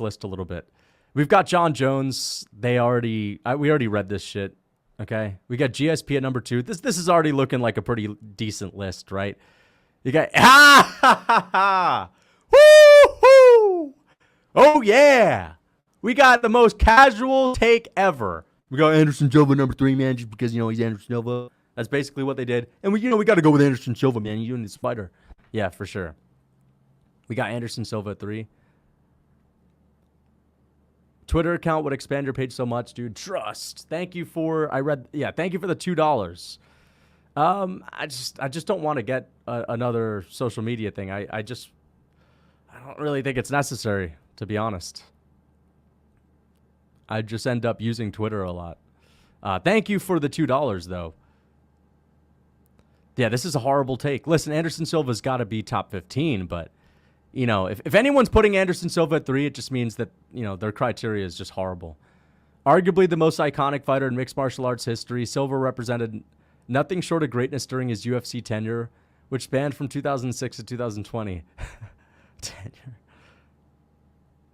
list a little bit. We've got John Jones. We already read this shit. Okay, we got GSP at number 2. This is already looking like a pretty decent list, right? You got woo-hoo! Oh yeah, we got the most casual take ever. We got Anderson Silva number 3, man, just because he's Anderson Silva. That's basically what they did, and we got to go with Anderson Silva, man. You and the spider, yeah, for sure. We got Anderson Silva at 3. Twitter account would expand your page so much, dude. Trust. Thank you for thank you for the $2. I just don't want to get another social media thing. I don't really think it's necessary, to be honest. I just end up using Twitter a lot. Thank you for the $2 though. Yeah, this is a horrible take. Listen, Anderson Silva's got to be top 15, but if anyone's putting Anderson Silva at 3, it just means that, their criteria is just horrible. Arguably the most iconic fighter in mixed martial arts history, Silva represented nothing short of greatness during his UFC tenure, which spanned from 2006 to 2020. Tenure.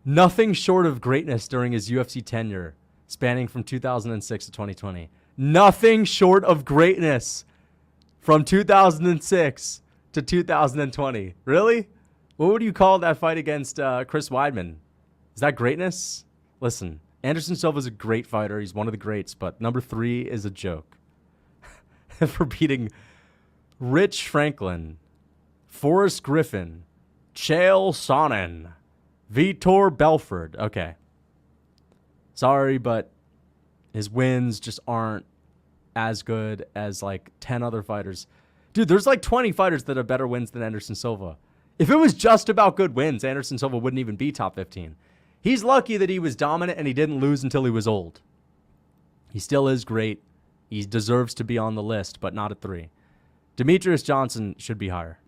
Nothing short of greatness during his UFC tenure, spanning from 2006 to 2020. Nothing short of greatness from 2006 to 2020. Really? What would you call that fight against Chris Weidman? Is that greatness? Listen, Anderson Silva's a great fighter. He's one of the greats, but number 3 is a joke. For beating Rich Franklin, Forrest Griffin, Chael Sonnen, Vitor Belfort. Okay. Sorry, but his wins just aren't as good as like 10 other fighters. Dude, there's like 20 fighters that have better wins than Anderson Silva. If it was just about good wins, Anderson Silva wouldn't even be top 15. He's lucky that he was dominant and he didn't lose until he was old. He still is great. He deserves to be on the list, but not at 3. Demetrius Johnson should be higher.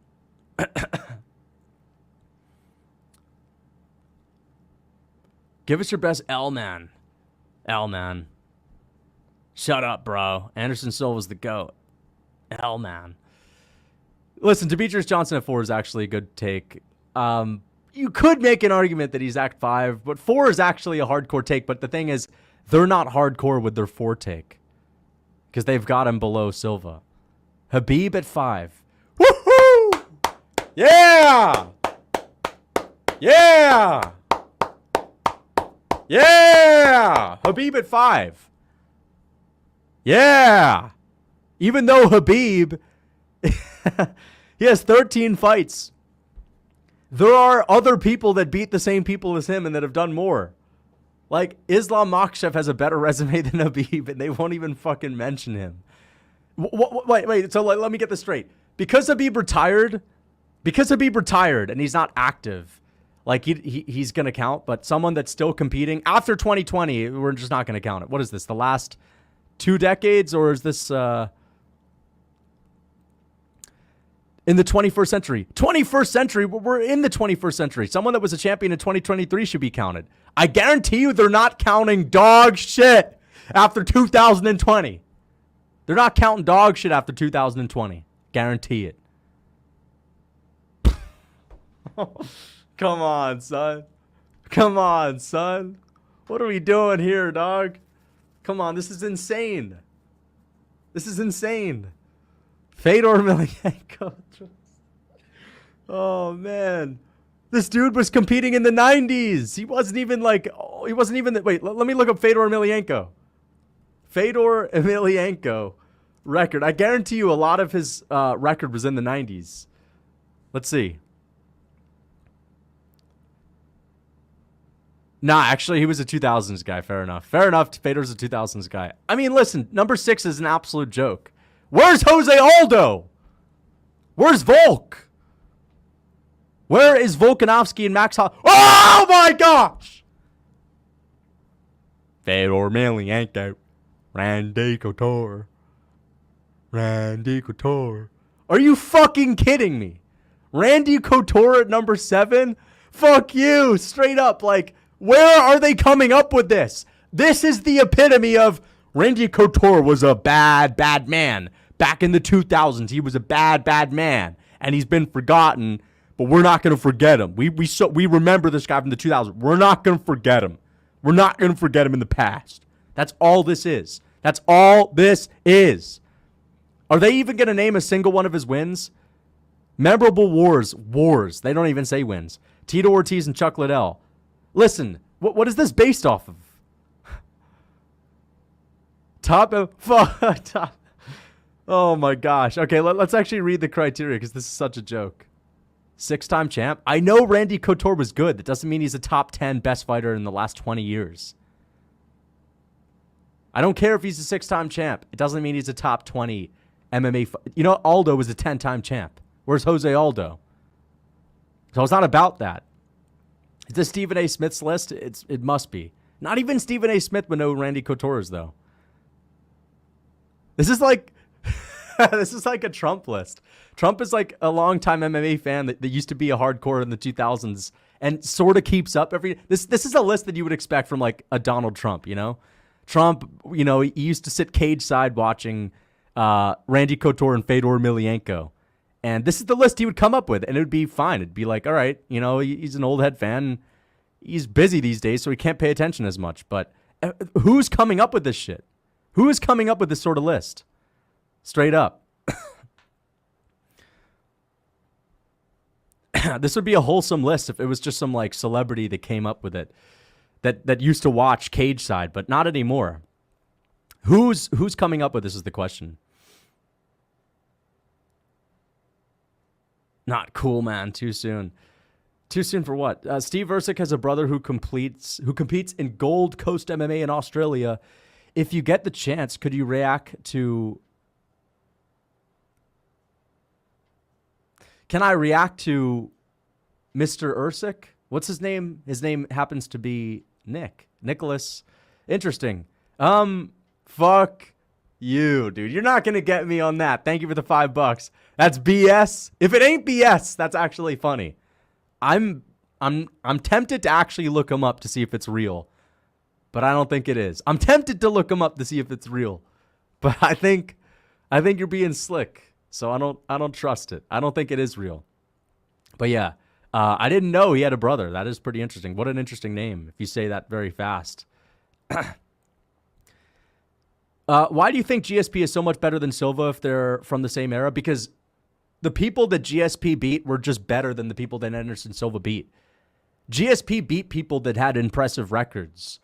Give us your best L-man. L-man. Shut up, bro. Anderson Silva's the GOAT. L-man. Listen, Demetrius Johnson at 4 is actually a good take. You could make an argument that he's Act 5, but 4 is actually a hardcore take. But the thing is, they're not hardcore with their 4 take because they've got him below Silva. Khabib at 5. Woohoo! Yeah! Yeah! Yeah! Khabib at 5. Yeah! Even though Khabib... he has 13 fights. There are other people that beat the same people as him and that have done more. Like, Islam Makhachev has a better resume than Khabib, and they won't even fucking mention him. Wait, so let me get this straight. Because Khabib retired and he's not active, like he's going to count, but someone that's still competing after 2020, we're just not going to count it. What is this, the last 2 decades, or is this... in the 21st century. 21st century, we're in the 21st century. Someone that was a champion in 2023 should be counted. I guarantee you they're not counting dog shit after 2020. They're not counting dog shit after 2020. Guarantee it. Come on, son. Come on, son. What are we doing here, dog? Come on, this is insane. This is insane. Fedor Emelianenko. Oh, man. This dude was competing in the 90s. He wasn't even like... Oh, he wasn't even... Wait, let me look up Fedor Emelianenko. Fedor Emelianenko record. I guarantee you a lot of his record was in the 90s. Let's see. Nah, actually, he was a 2000s guy. Fair enough. Fair enough. Fedor's a 2000s guy. I mean, listen, number 6 is an absolute joke. Where's Jose Aldo? Where's Volk? Where is Volkanovski and Max Holloway? Oh my gosh! Fedor Emelianenko. Randy Couture. Randy Couture. Are you fucking kidding me? Randy Couture at number 7? Fuck you. Straight up, like, where are they coming up with this? This is the epitome of Randy Couture was a bad, bad man. Back in the 2000s, he was a bad, bad man. And he's been forgotten but we're not going to forget him. We remember this guy from the 2000s. We're not going to forget him. We're not going to forget him in the past. That's all this is. That's all this is. Are they even going to name a single one of his wins? Memorable wars. They don't even say wins. Tito Ortiz and Chuck Liddell. Listen, what is this based off of? Top. Oh my gosh. Okay, let's actually read the criteria because this is such a joke. 6-time champ. I know Randy Couture was good. That doesn't mean he's a top 10 best fighter in the last 20 years. I don't care if he's a 6-time champ. It doesn't mean he's a top 20 MMA. You know, Aldo was a 10-time champ. Where's Jose Aldo? So it's not about that. Is this Stephen A. Smith's list? It must be. Not even Stephen A. Smith would know Randy Couture is, though. This is like this is like a Trump list. Trump is like a longtime MMA fan that used to be a hardcore in the 2000s and sort of keeps up every. This is a list that you would expect from like a Donald Trump. You know, Trump. You know, he used to sit cage side watching Randy Couture and Fedor Emelianenko. And this is the list he would come up with, and it would be fine. It'd be like, all right, you know, he's an old head fan. He's busy these days, so he can't pay attention as much. But who's coming up with this shit? Who is coming up with this sort of list? Straight up. This would be a wholesome list if it was just some like celebrity that came up with it, that used to watch cage side, but not anymore. Who's coming up with this is the question. Not cool, man. Too soon. Too soon for what? Steve Ersic has a brother who competes in Gold Coast MMA in Australia. If you get the chance, could you react to... Can I react to Mr. Ersic? What's his name? His name happens to be Nicholas. Interesting. Fuck you, dude. You're not going to get me on that. Thank you for the $5. That's BS. If it ain't BS, that's actually funny. I'm tempted to actually look him up to see if it's real, but I don't think it is. I'm tempted to look him up to see if it's real, but I think you're being slick. So I don't trust it. I don't think it is real. But yeah, I didn't know he had a brother. That is pretty interesting. What an interesting name if you say that very fast. Why do you think GSP is so much better than Silva if they're from the same era? Because the people that GSP beat were just better than the people that Anderson Silva beat. GSP beat people that had impressive records,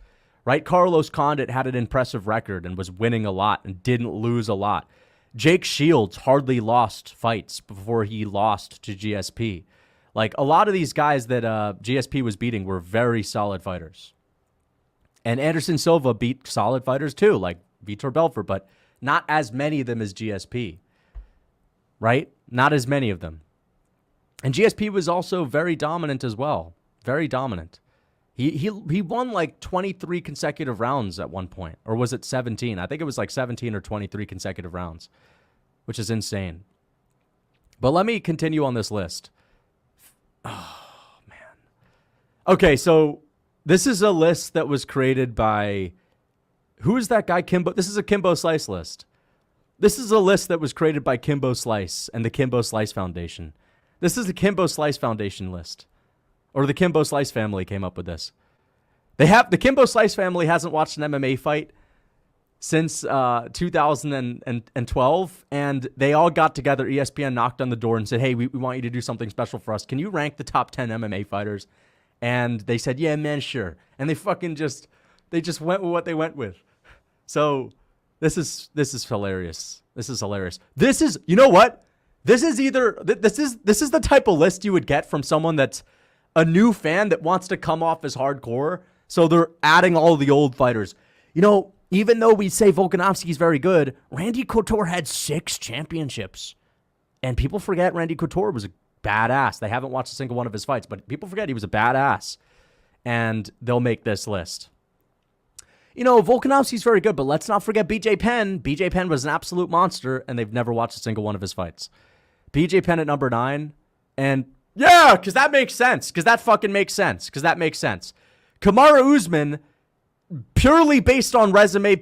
right? Carlos Condit had an impressive record and was winning a lot and didn't lose a lot. Jake Shields hardly lost fights before he lost to GSP. Like, a lot of these guys that GSP was beating were very solid fighters. And Anderson Silva beat solid fighters too, like Vitor Belfort, but not as many of them as GSP, right? Not as many of them. And GSP was also very dominant as well. Very dominant. He won like 23 consecutive rounds at one point. Or was it 17? I think it was like 17 or 23 consecutive rounds, which is insane. But let me continue on this list. Oh, man. Okay, so this is a list that was created by... Who is that guy, Kimbo? This is a Kimbo Slice list. This is a list that was created by Kimbo Slice and the Kimbo Slice Foundation. This is the Kimbo Slice Foundation list. Or the Kimbo Slice family came up with this. The Kimbo Slice family hasn't watched an MMA fight since 2012, and they all got together. ESPN knocked on the door and said, hey, we want you to do something special for us. Can you rank the top 10 MMA fighters? And they said, yeah, man, sure. And they fucking just went with what they went with. So this is hilarious. This is hilarious. This is, you know what? This is the type of list you would get from someone that's a new fan that wants to come off as hardcore. So they're adding all the old fighters. You know, even though we say Volkanovski's very good, Randy Couture had 6 championships. And people forget Randy Couture was a badass. They haven't watched a single one of his fights, but people forget he was a badass. And they'll make this list. You know, Volkanovski's very good, but let's not forget BJ Penn. BJ Penn was an absolute monster, and they've never watched a single one of his fights. BJ Penn at number 9. And yeah, because that makes sense. Because that fucking makes sense. Because that makes sense. Kamaru Usman, purely based on resume.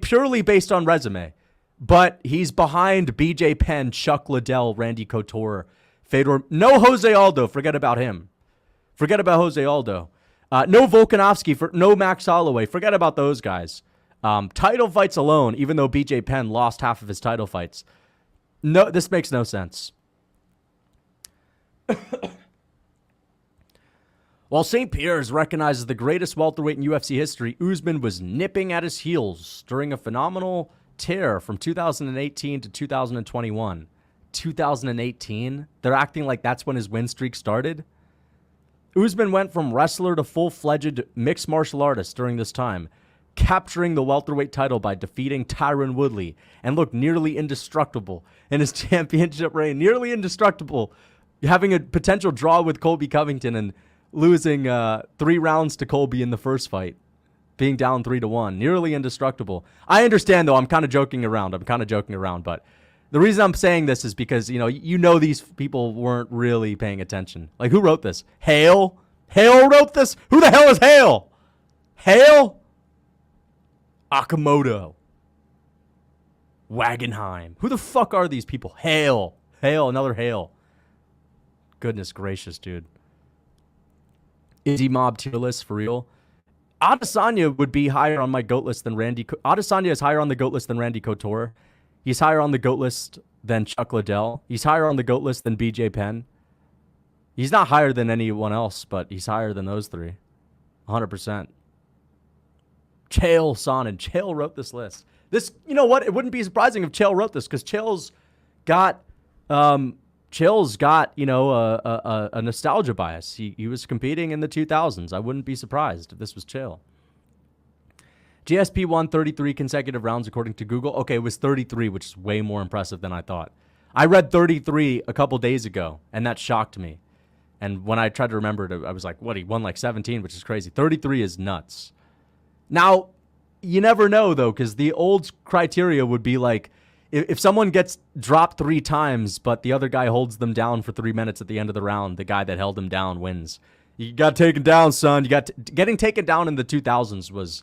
But he's behind BJ Penn, Chuck Liddell, Randy Couture, Fedor. No Jose Aldo. Forget about him. Forget about Jose Aldo. No Volkanovski. No Max Holloway. Forget about those guys. Title fights alone, even though BJ Penn lost half of his title fights. No, this makes no sense. While St. Pierre is recognized as the greatest welterweight in UFC history, Usman was nipping at his heels during a phenomenal tear from 2018 to 2021. 2018? They're acting like that's when his win streak started? Usman went from wrestler to full-fledged mixed martial artist during this time, capturing the welterweight title by defeating Tyron Woodley, and looked nearly indestructible in his championship reign. Nearly indestructible, having a potential draw with Colby Covington and losing 3 rounds to Colby in the first fight, being down 3-1. Nearly indestructible. I understand, though. I'm kind of joking around. But the reason I'm saying this is because, you know these people weren't really paying attention. Like, who wrote this? Hale? Hale wrote this? Who the hell is Hale? Hale? Akamoto. Wagenheim. Who the fuck are these people? Hale. Hale, another Hale. Goodness gracious, dude. Izzy Mob tier list for real. Adesanya would be higher on my GOAT list than Randy. Adesanya is higher on the GOAT list than Randy Couture. He's higher on the GOAT list than Chuck Liddell. He's higher on the GOAT list than BJ Penn. He's not higher than anyone else, but he's higher than those 3. 100%. Chael Sonnen. Chael wrote this list. This, you know what? It wouldn't be surprising if Chael wrote this because Chael's got, a nostalgia bias. He was competing in the 2000s. I wouldn't be surprised if this was Chael. GSP won 33 consecutive rounds according to Google. Okay, it was 33, which is way more impressive than I thought. I read 33 a couple days ago, and that shocked me. And when I tried to remember it, I was like, what, he won like 17, which is crazy. 33 is nuts. Now, you never know, though, because the old criteria would be like, if someone gets dropped 3 times, but the other guy holds them down for 3 minutes at the end of the round, the guy that held him down wins. You got taken down, son. Getting taken down in the 2000s was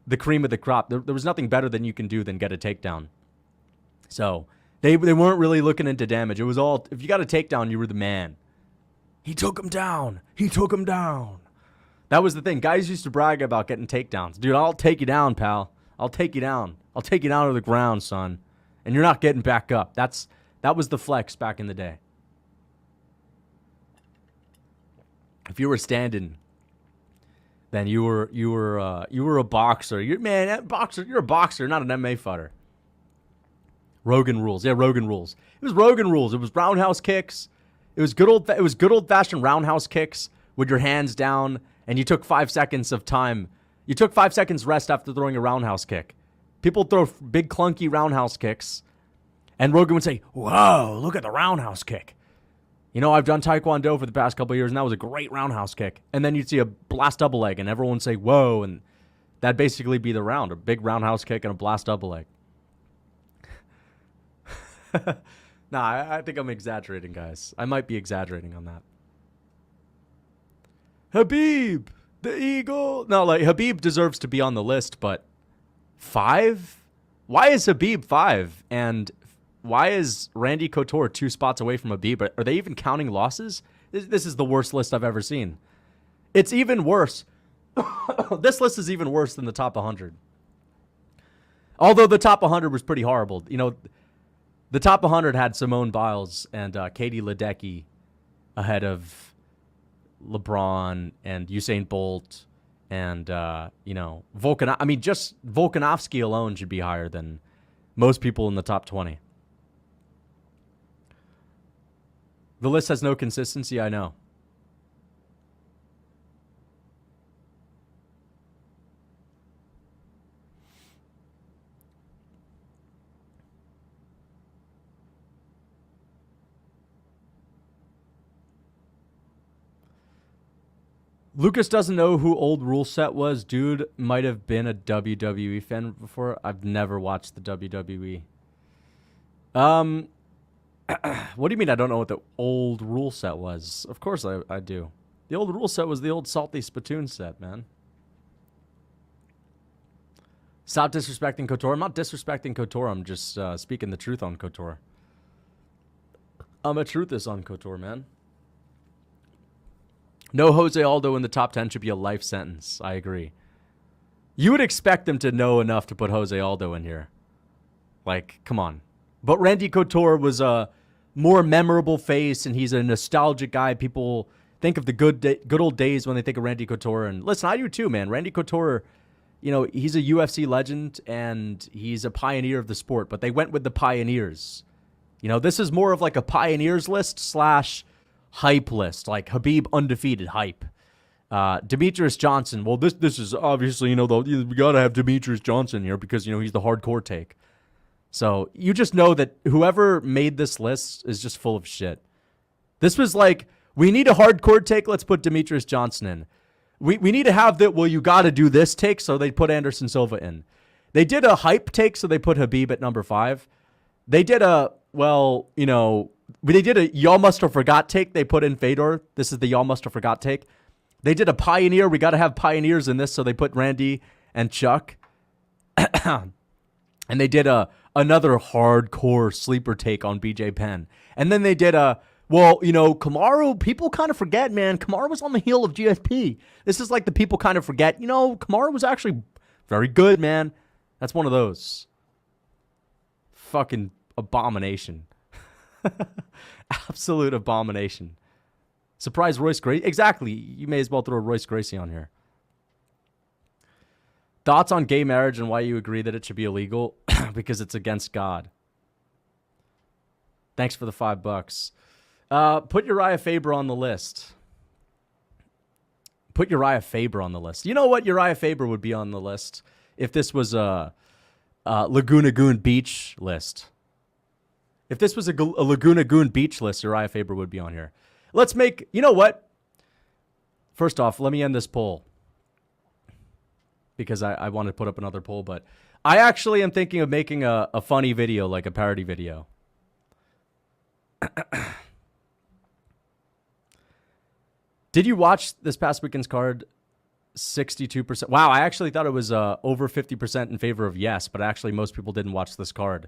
the cream of the crop. There was nothing better than you can do than get a takedown. So they weren't really looking into damage. It was all, if you got a takedown, you were the man. He took him down. He took him down. That was the thing. Guys used to brag about getting takedowns. Dude, I'll take you down, pal. I'll take you down. I'll take you down to the ground, son. And you're not getting back up. That was the flex back in the day. If you were standing, then you were a boxer. You're a boxer, not an MMA fighter. Rogan rules. Yeah, Rogan rules. It was Rogan rules. It was roundhouse kicks. It was good old fashioned roundhouse kicks with your hands down, and you took 5 seconds of time. You took 5 seconds rest after throwing a roundhouse kick. People throw big clunky roundhouse kicks, and Rogan would say, "Whoa, look at the roundhouse kick." I've done Taekwondo for the past couple of years, and that was a great roundhouse kick. And then you'd see a blast double leg, and everyone would say, "Whoa," and that'd basically be the round, a big roundhouse kick and a blast double leg. Nah, I think I'm exaggerating, guys. I might be exaggerating on that. Habib, the Eagle. No, like, Habib deserves to be on the list, but 5? Why is Habib 5? And why is Randy Couture 2 spots away from Habib? Are they even counting losses? This is the worst list I've ever seen. It's even worse. This list is even worse than the top 100. Although the top 100 was pretty horrible. The top 100 had Simone Biles and Katie Ledecky ahead of LeBron and Usain Bolt and, just Volkanovski alone should be higher than most people in the top 20. The list has no consistency, I know. Lucas doesn't know who Old Rule Set was. Dude might have been a WWE fan before. I've never watched the WWE. What do you mean I don't know what the Old Rule Set was? Of course I do. The Old Rule Set was the old Salty Spittoon set, man. Stop disrespecting Couture. I'm not disrespecting Couture. I'm just speaking the truth on Couture. Truth is on Couture, man. No Jose Aldo in the top 10 should be a life sentence. I agree. You would expect them to know enough to put Jose Aldo in here. Like, come on. But Randy Couture was a more memorable face, and he's a nostalgic guy. People think of the good old days when they think of Randy Couture. And listen, I do too, man. Randy Couture, you know, he's a UFC legend, and he's a pioneer of the sport. But they went with the pioneers. You know, this is more of like a pioneers list / hype list, like Khabib undefeated hype. Demetrius Johnson. Well, this is obviously, you know, we got to have Demetrius Johnson here because, you know, he's the hardcore take. So you just know that whoever made this list is just full of shit. This was like, we need a hardcore take. Let's put Demetrius Johnson in. We need to have that. Well, you got to do this take. So they put Anderson Silva in. They did a hype take. So they put Khabib at number 5. They did a, well, you know, they did a y'all must have forgot take. They put in Fedor. This is the y'all must have forgot take. They did a pioneer. We got to have pioneers in this. So they put Randy and Chuck. And they did another hardcore sleeper take on BJ Penn. And then they did well, you know, Kamaru, people kind of forget, man. Kamaru was on the heel of GSP. This is like the people kind of forget, you know, Kamaru was actually very good, man. That's one of those. Fucking abomination. Absolute abomination. Surprise Royce Gracie. Exactly. You may as well throw Royce Gracie on here. Thoughts on gay marriage and why you agree that it should be illegal? Because it's against God. Thanks for the $5. Put Uriah Faber on the list. Put Uriah Faber on the list. You know what? Uriah Faber would be on the list if this was a Laguna Goon Beach list. If this was a Laguna Goon Beach list, Uriah Faber would be on here. Let's make, you know what? First off, let me end this poll. Because I want to put up another poll, but I actually am thinking of making a funny video, like a parody video. Did you watch this past weekend's card? 62%. Wow, I actually thought it was over 50% in favor of yes, but actually most people didn't watch this card.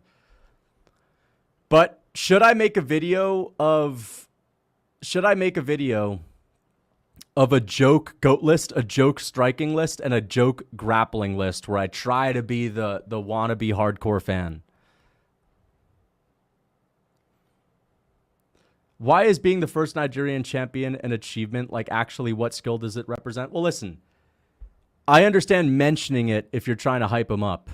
But should I make a video of a joke GOAT list, a joke striking list, and a joke grappling list where I try to be the wannabe hardcore fan? Why is being the first Nigerian champion an achievement? Like, actually, what skill does it represent? Well, listen, I understand mentioning it if you're trying to hype him up.